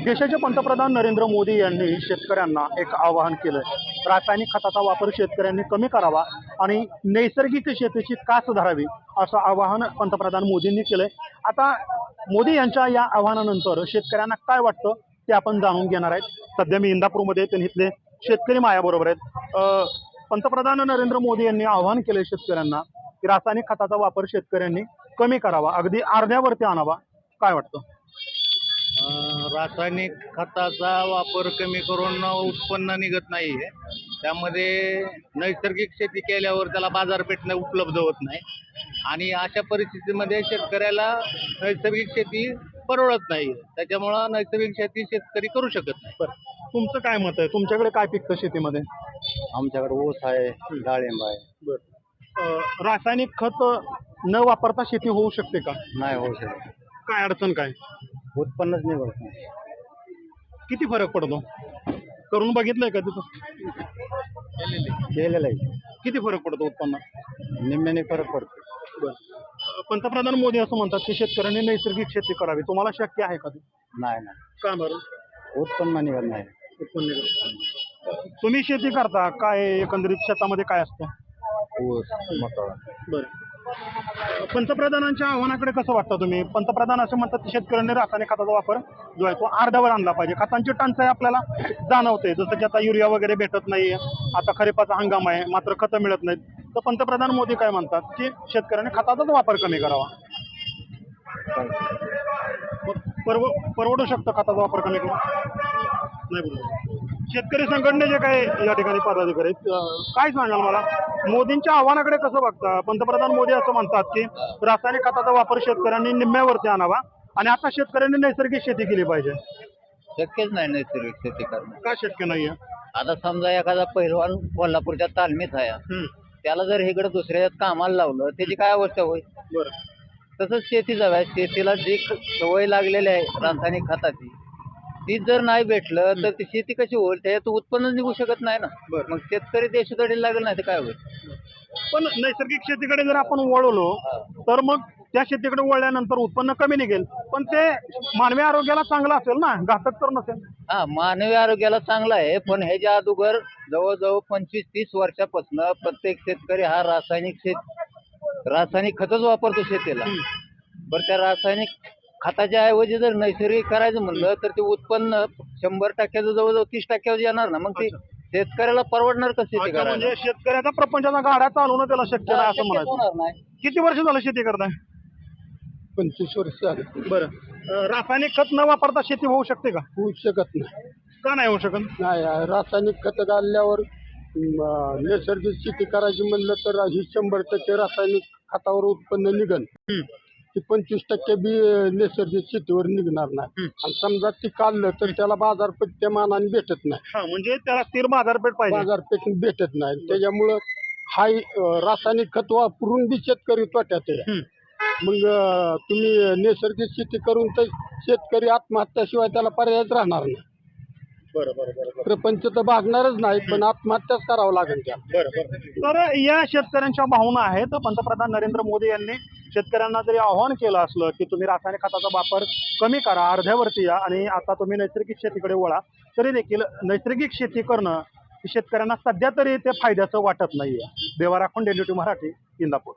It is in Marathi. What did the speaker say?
देशाचे पंतप्रधान नरेंद्र मोदी यांनी शेतकऱ्यांना एक आवाहन केलंय. रासायनिक खताचा वापर शेतकऱ्यांनी कमी करावा आणि नैसर्गिक शेतीची कास धरावी असं आवाहन पंतप्रधान मोदींनी केलंय. आता मोदी यांच्या या आवाहनानंतर शेतकऱ्यांना काय वाटतं ते आपण जाणून घेणार आहेत. सध्या मी इंदापूरमध्ये इथले शेतकरी माझ्याबरोबर आहेत. पंतप्रधान नरेंद्र मोदी यांनी आवाहन केलंय शेतकऱ्यांना की रासायनिक खताचा वापर शेतकऱ्यांनी कमी करावा, अगदी अर्ध्यावरती आणावा. काय वाटतं? रासायनिक खताचा वापर कमी करून उत्पन्न निघत नाहीये. त्यामध्ये नैसर्गिक शेती केल्यावर त्याला बाजारपेठ उपलब्ध होत नाही आणि अशा परिस्थितीमध्ये शेतकऱ्याला नैसर्गिक शेती परवडत नाही. त्याच्यामुळं नैसर्गिक शेती शेतकरी करू शकत नाही. बरं, तुमचं काय मत आहे? तुमच्याकडे काय पिकतं शेतीमध्ये? आमच्याकडे ऊस आहे, डाळिंब आहे. बरं, रासायनिक खत न वापरता शेती होऊ शकते का? नाही होऊ शकत. काय अडचण काय? उत्पन्नच निघत नाही. किती फरक पडतो? करून बघितलंय का तिथं? केलेलं आहे. किती फरक पडतो उत्पन्न? निम्म्याने फरक पडतो. बरं, पंतप्रधान मोदी असं म्हणतात की शेतकऱ्यांनी नैसर्गिक शेती करावी. तुम्हाला शक्य आहे का ते? नाही नाही, का बरं? उत्पन्न निघत नाही. उत्पन्न निघत. तुम्ही शेती करता काय? एकंदरीत शेतामध्ये काय असतं? ऊस, मका. बरं, पंतप्रधानांच्या आव्हानाकडे कसं वाटतं तुम्ही? पंतप्रधान असं म्हणतात की शेतकऱ्यांनी रासायनिक खताचा वापर जो आहे तो अर्ध्यावर आणला पाहिजे. खतांची टंचाई आपल्याला जाणवते, जसं की आता युरिया वगैरे भेटत नाहीये, आता खरीपाचा हंगाम आहे मात्र खतं मिळत नाहीत. तर पंतप्रधान मोदी काय म्हणतात की शेतकऱ्यांनी खताचाच वापर कमी करावा. परवडू शकतं खताचा वापर कमी करून? नाही बरोबर. शेतकरी संघटनेचे काय या ठिकाणी पदाधिकारी आहेत, काय सांगाल मला? मोदींच्या आव्हानाकडे कसं बघता? पंतप्रधान मोदी असं म्हणतात की रासायनिक खताचा वापर शेतकऱ्यांनी निम्म्यावरती आणावा आणि आता शेतकऱ्यांनी नैसर्गिक शेती केली पाहिजे. शक्यच नाही नैसर्गिक शेती करणं. का शक्य नाहीये? आता समजा एखादा पहिलवान कोल्हापूरच्या तालमीत आहे, त्याला जर इकडे दुसऱ्यात कामाला लावलं त्याची काय अवस्था होईल? बरं, तसंच शेती जाव्या, शेतीला जी सवय लागलेली आहे रासायनिक खताची ती जर नाही भेटलं तर ती शेती कशी होईल? त्याच्यात उत्पन्न निघू शकत नाही ना. बरं. मग शेतकरी देशाकडे लागेल नाही तर काय होईल? पण नैसर्गिक शेतीकडे जर आपण वळलो तर मग त्या शेतीकडे वळल्यानंतर उत्पन्न कमी निघेल, पण ते मानवी आरोग्याला चांगलं असेल ना, घातक तर नसेल. हा, मानवी आरोग्याला चांगला आहे, पण ह्याच्या अगोदर जवळजवळ 25-30 वर्षापासून प्रत्येक शेतकरी हा रासायनिक खतच वापरतो शेतीला. बरं, त्या रासायनिक खताच्या ऐवजी जर नैसर्गिक करायचं म्हणलं तर ते उत्पन्न 100% जवळजवळ 30% येणार ना. मग ते शेतकऱ्याला परवडणार का शेती अच्छा, करायला? म्हणजे शेतकऱ्याचा प्रपंचाचा गाडा चालवणं त्याला शक्य नाही असं म्हणायचं. होणार नाही. किती वर्ष झालं शेती करताय? 25 वर्ष झाले. बरं, रासायनिक खत न वापरता शेती होऊ शकते का? होऊ शकत नाही. का नाही होऊ शकत? नाही, रासायनिक खत घातल्यावर नैसर्गिक शेती करायची म्हणलं तर ही 100% रासायनिक खतावर उत्पन्न निघन. ती 25% बी नैसर्गिक शेतीवर निघणार नाही. आणि समजा ती काढलं तर त्याला बाजारपेठ त्या मानाने भेटत नाही. हा, म्हणजे त्याला स्थिर बाजारपेठ पाहिजे. बाजारपेठ भेटत नाही. त्याच्यामुळं हा रासायनिक खत वापरून बी शेतकरी तोट्यात आहे. मग तुम्ही नैसर्गिक शेती करून तर शेतकरी आत्महत्याशिवाय त्याला पर्यायच राहणार नाही. बरं. प्रपंच तर भागणारच नाही, पण आत्महत्याच करावं लागेल त्याला. तर या शेतकऱ्यांच्या भावना आहेत. पंतप्रधान नरेंद्र मोदी यांनी शेतकऱ्यांना जरी आव्हान केलं असलं की तुम्ही रासायनिक खताचा वापर कमी करा, अर्ध्यावरती या आणि आता तुम्ही नैसर्गिक शेतीकडे वळा, तरी देखील नैसर्गिक शेती करणं शेतकऱ्यांना सध्या तरी ते फायद्याचं वाटत नाहीये. देवा राखून, डेल्युटी मराठी, इंदापूर.